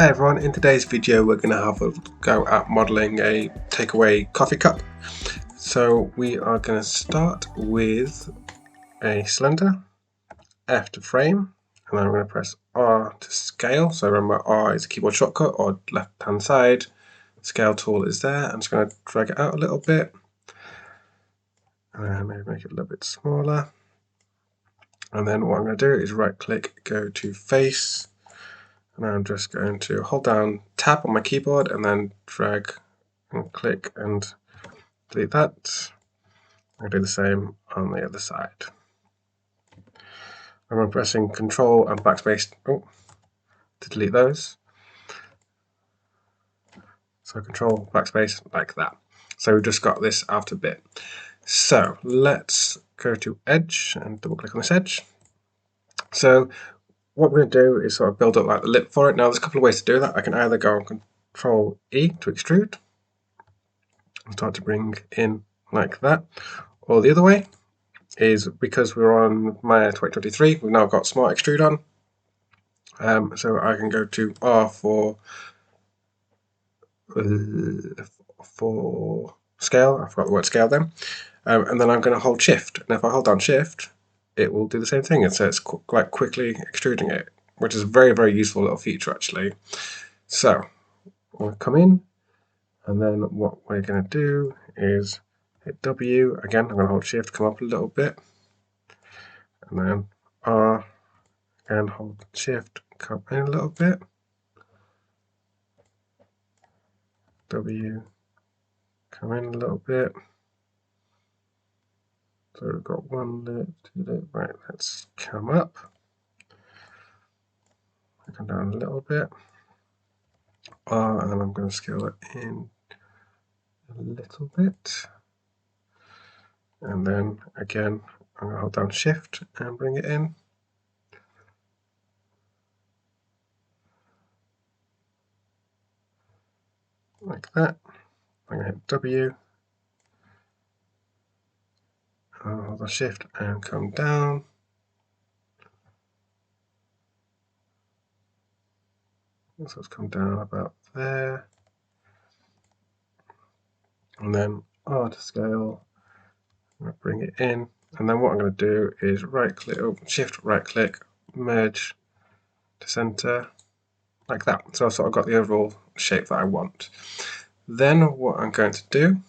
Hi everyone, in today's video we're going to have a go at modelling a takeaway coffee cup. So we are going to start with a cylinder, F to frame, and then I'm going to press R to scale. So remember R is a keyboard shortcut or left hand side, scale tool is there. I'm just going to drag it out a little bit and maybe make it a little bit smaller. And then what I'm going to do is right click, go to face. And I'm just going to hold down tab on my keyboard and then drag and click and delete that. I'll do the same on the other side. I'm pressing Control and backspace to delete those. So Control, backspace, like that. So we've just got this out a bit. So let's go to Edge and double click on this edge. So what we're going to do is sort of build up like the lip for it. Now there's a couple of ways to do that. I can either go on Control E to extrude and start to bring in like that, or the other way is because we're on Maya 2023, we've now got Smart Extrude on. So I can go to R for scale. I forgot the word scale then. And then I'm going to hold Shift. And if I hold down Shift, it will do the same thing. And so it's quite quickly extruding it, which is a very, very useful little feature actually. So we'll come in, and then what we're going to do is hit W. Again, I'm going to hold Shift, come up a little bit, and then R, and hold Shift, come in a little bit, W, come in a little bit. So we've got one lip, two lip, right, let's come up, come down a little bit, R, and then I'm going to scale it in a little bit, and then again, I'm going to hold down Shift and bring it in. Like that. I'm going to hit W, I'll hold the Shift and come down. So it's come down about there. And then R to scale, I'm going to bring it in. And then what I'm going to do is right click, Shift right click, merge to center, like that. So I've sort of got the overall shape that I want. Then what I'm going to do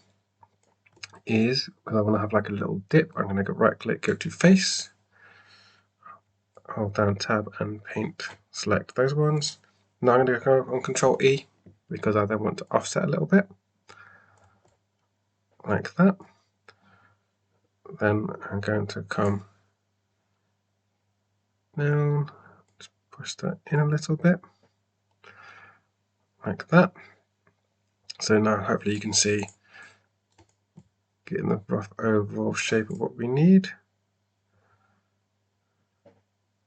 is, because I want to have like a little dip, I'm going to go right click, go to face, hold down tab and paint, select those ones. Now I'm going to go on Control E because I then want to offset a little bit, like that. Then I'm going to come down, just push that in a little bit, like that. So now hopefully you can see getting the rough overall shape of what we need.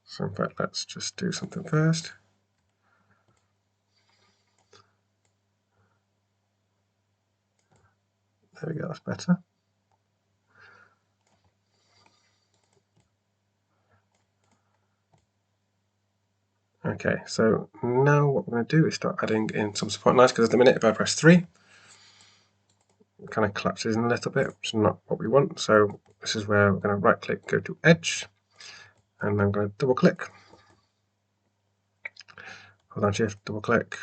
So in fact, let's just do something first. There we go, that's better. Okay, so now what we're going to do is start adding in some support lines, because at the minute if I press 3, it kind of collapses in a little bit, which is not what we want. So this is where we're going to right click, go to Edge, and I'm going to double click. Hold down Shift, double click.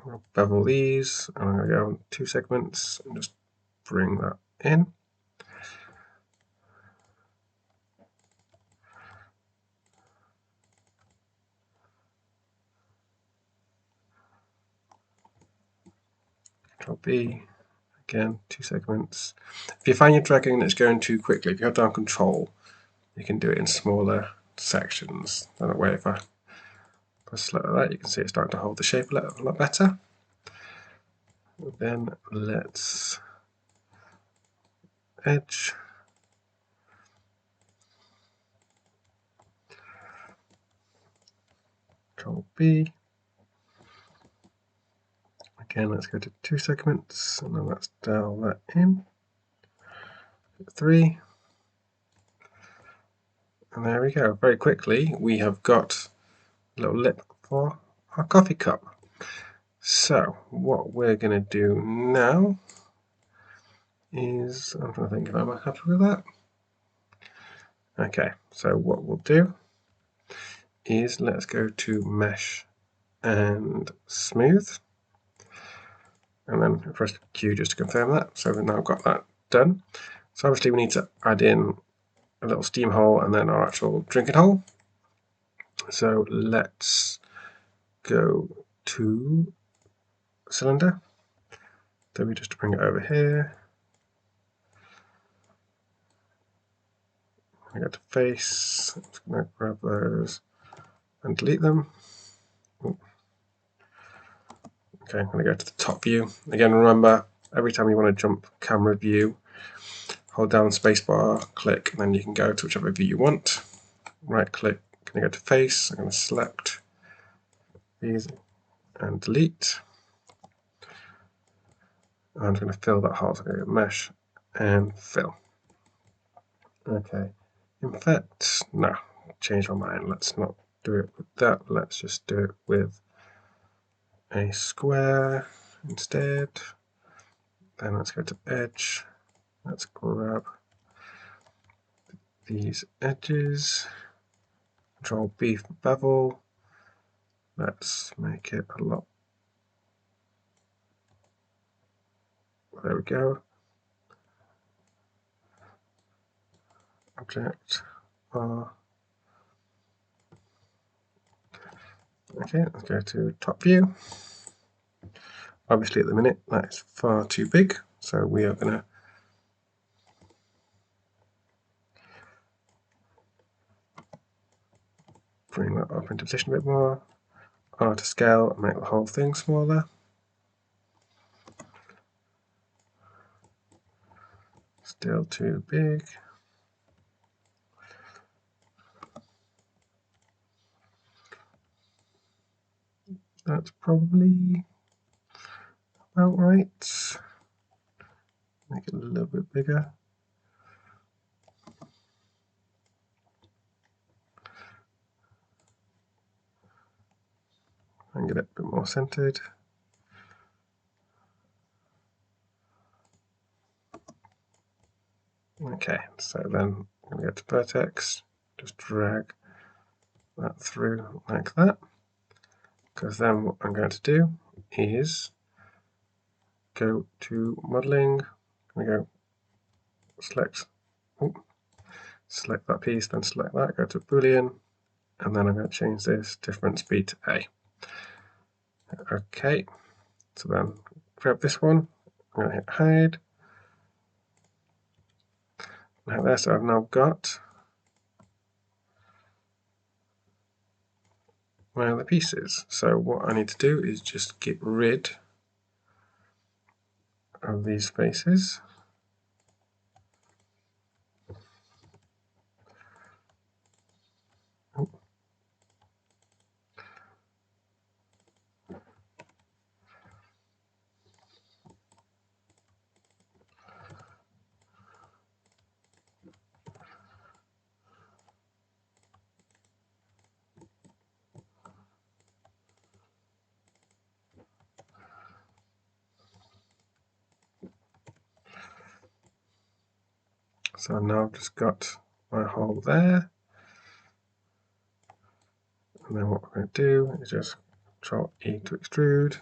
I'll bevel these, and I'm going to go on 2 segments and just bring that in. Control B, again, 2 segments. If you find you're dragging and it's going too quickly, if you hold down Control, you can do it in smaller sections. That way, if I press like that, you can see it's starting to hold the shape a lot better. Then let's edge. Control B. Again, let's go to 2 segments, and then let's dial that in. 3. And there we go. Very quickly, we have got little lip for our coffee cup. So what we're going to do now is, I'm trying to think if I'm happy with that. Okay, so what we'll do is let's go to mesh and smooth, and then press Q just to confirm that. So we've now got that done. So obviously we need to add in a little steam hole and then our actual drinking hole. So let's go to cylinder. Then we just bring it over here. I go to face. I'm just going to grab those and delete them. Okay, I'm going to go to the top view. Again, remember, every time you want to jump camera view, hold down spacebar, click, and then you can go to whichever view you want. Right click, going to go to face. I'm going to select these and delete. I'm just going to fill that hole. So I'm going to go mesh and fill. Okay, infect. No, change my mind. Let's not do it with that. Let's just do it with a square instead. Then let's go to edge. Let's grab these edges. Control B for bevel. Let's make it a lot. There we go. Object R. Okay, let's go to top view. Obviously at the minute that is far too big, so we are going to bring that up into position a bit more. R to scale and make the whole thing smaller. Still too big. That's probably about right. Make it a little bit bigger. And get it a bit more centered. Okay, so then I'm going to go to vertex, just drag that through like that, because then what I'm going to do is go to modeling, I'm going to go select that piece, then select that, go to Boolean, and then I'm going to change this difference be to A. Okay, so then grab this one, I'm going to hit hide. Like this, so I've now got my other pieces. So what I need to do is just get rid of these faces. So now I've just got my hole there. And then what we're going to do is just Control E to extrude.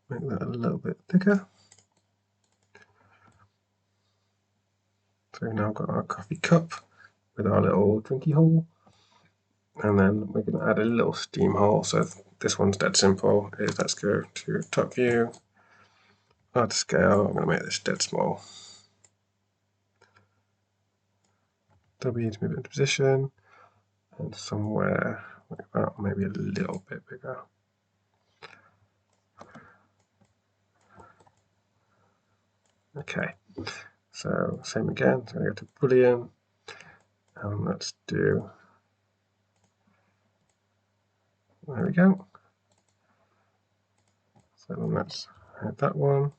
Make that a little bit thicker. So we've now got our coffee cup with our little drinky hole. And then we're going to add a little steam hole. So this one's dead simple. Let's go to top view, R to scale. I'm going to make this dead small. W to move it into position, and somewhere like that, maybe a little bit bigger. Okay, so same again. So I go to Boolean, and let's do. There we go. So then let's add that one,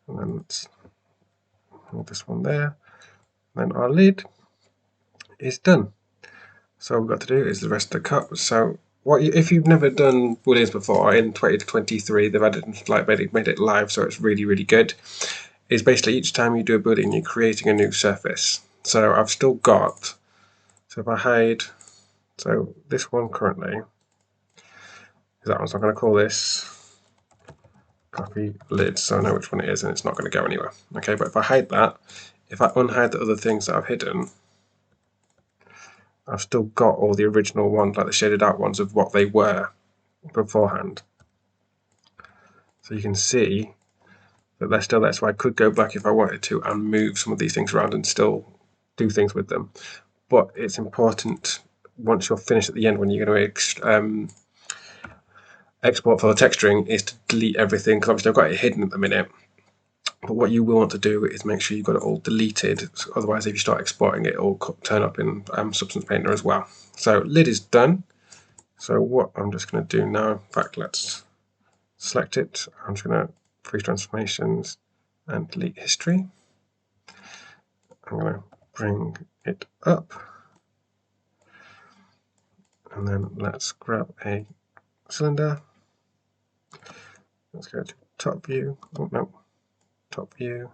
and then let's hold this one there. Then our lid is done. So all we've got to do is the rest of the cup. So if you've never done booleans before, in 2023 they've added made it live, so it's really good. Is basically each time you do a boolean, you're creating a new surface. So I've still got. So if I hide, so this one currently is that one. So I'm going to call this copy lid, so I know which one it is, and it's not going to go anywhere. Okay, but if I hide that, if I unhide the other things that I've hidden, I've still got all the original ones, like the shaded out ones of what they were beforehand. So you can see that they're still there. So I could go back if I wanted to and move some of these things around and still do things with them. But it's important once you're finished at the end, when you're going to export for the texturing, is to delete everything, because obviously I've got it hidden at the minute. But what you will want to do is make sure you've got it all deleted. Otherwise, if you start exporting it, will turn up in Substance Painter as well. So lid is done. So what I'm just going to do now, in fact, let's select it. I'm just going to freeze transformations and delete history. I'm going to bring it up. And then let's grab a cylinder. Let's go to top view. Oh no, top view.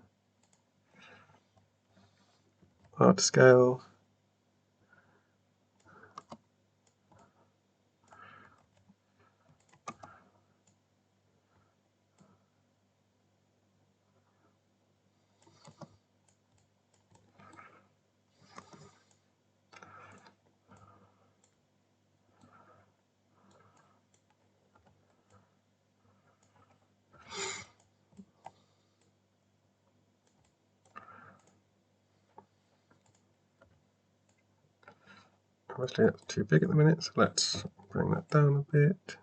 Hard to scale. Obviously that's too big at the minute, so let's bring that down a bit.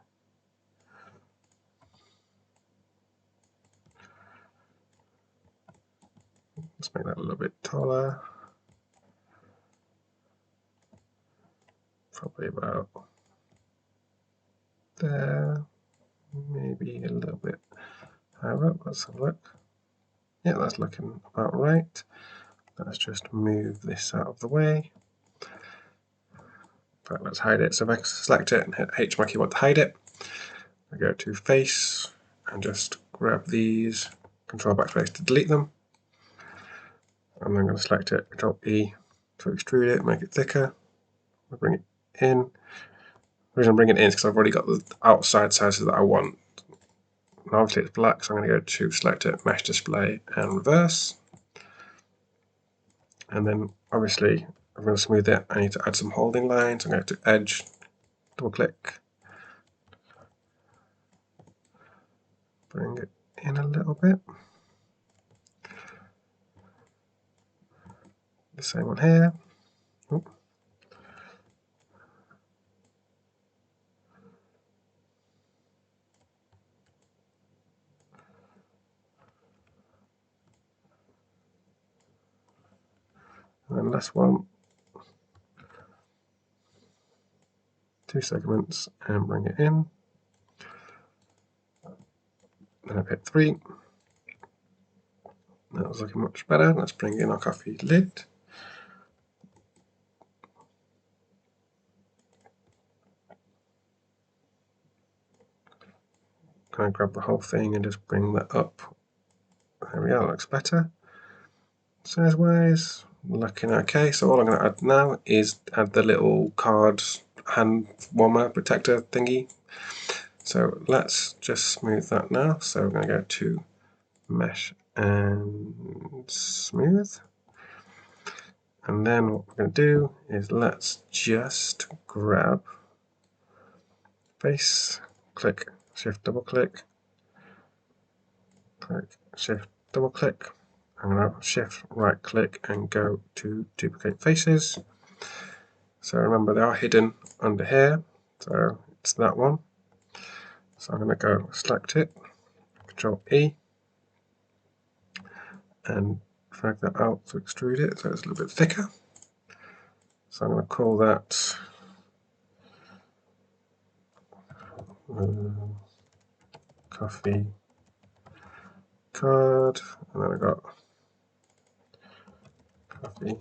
Let's make that a little bit taller. Probably about there, maybe a little bit higher up. Let's have a look. Yeah, that's looking about right. Let's just move this out of the way. But let's hide it. So if I select it and hit H my keyboard to hide it, I go to face and just grab these, Control backspace to delete them. And I'm going to select it, Control E to extrude it, make it thicker. I'll bring it in. The reason I'm bringing it in is because I've already got the outside sizes that I want. And obviously it's black, so I'm going to go to select it, mesh display, and reverse. And then obviously I'm going to smooth it. I need to add some holding lines. I'm going to edge, double click, bring it in a little bit. The same one here. Oop. And then last one, 2 segments, and bring it in. Then I've hit 3. That was looking much better. Let's bring in our coffee lid. Kind of grab the whole thing and just bring that up. There we go, that looks better. Size wise, looking okay. So all I'm going to add now is add the little card hand warmer protector thingy. So let's just smooth that now. So we're going to go to mesh and smooth. And then what we're going to do is let's just grab face, click, shift, double click, click, shift, double click. I'm going to shift, right click and go to duplicate faces. So remember they are hidden under here, so it's that one. So I'm going to go select it, Control E, and drag that out to extrude it so it's a little bit thicker. So I'm going to call that coffee card, and then I got coffee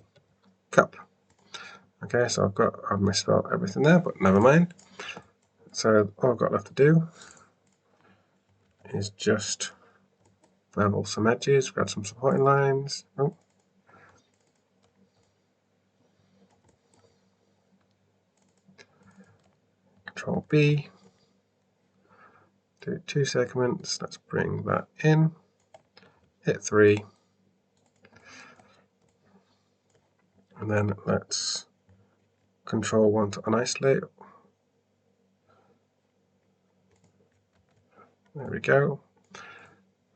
cup. Okay, so I've misspelled everything there, but never mind. So all I've got left to do is just bevel some edges, grab some supporting lines. Oh. Control B. Do 2 segments. Let's bring that in. Hit 3. And then let's Control 1 to unisolate. There we go.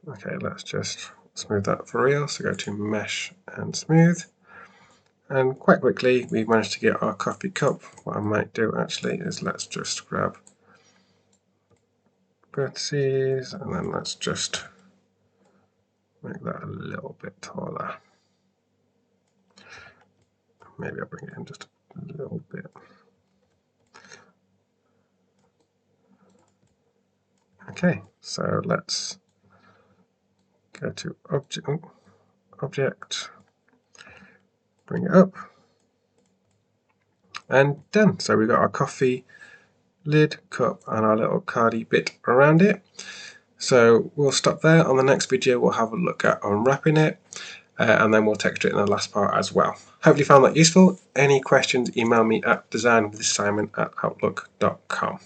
Okay, let's just smooth that for real. So go to Mesh and Smooth. And quite quickly, we've managed to get our coffee cup. What I might do actually is let's just grab vertices and then let's just make that a little bit taller. Maybe I'll bring it in just a little bit. Okay, so let's go to Object, bring it up, and done. So we've got our coffee lid, cup, and our little cardy bit around it. So we'll stop there. On the next video, we'll have a look at unwrapping it, and then we'll texture it in the last part as well. Hopefully you found that useful. Any questions, email me at designwithsimon@outlook.com.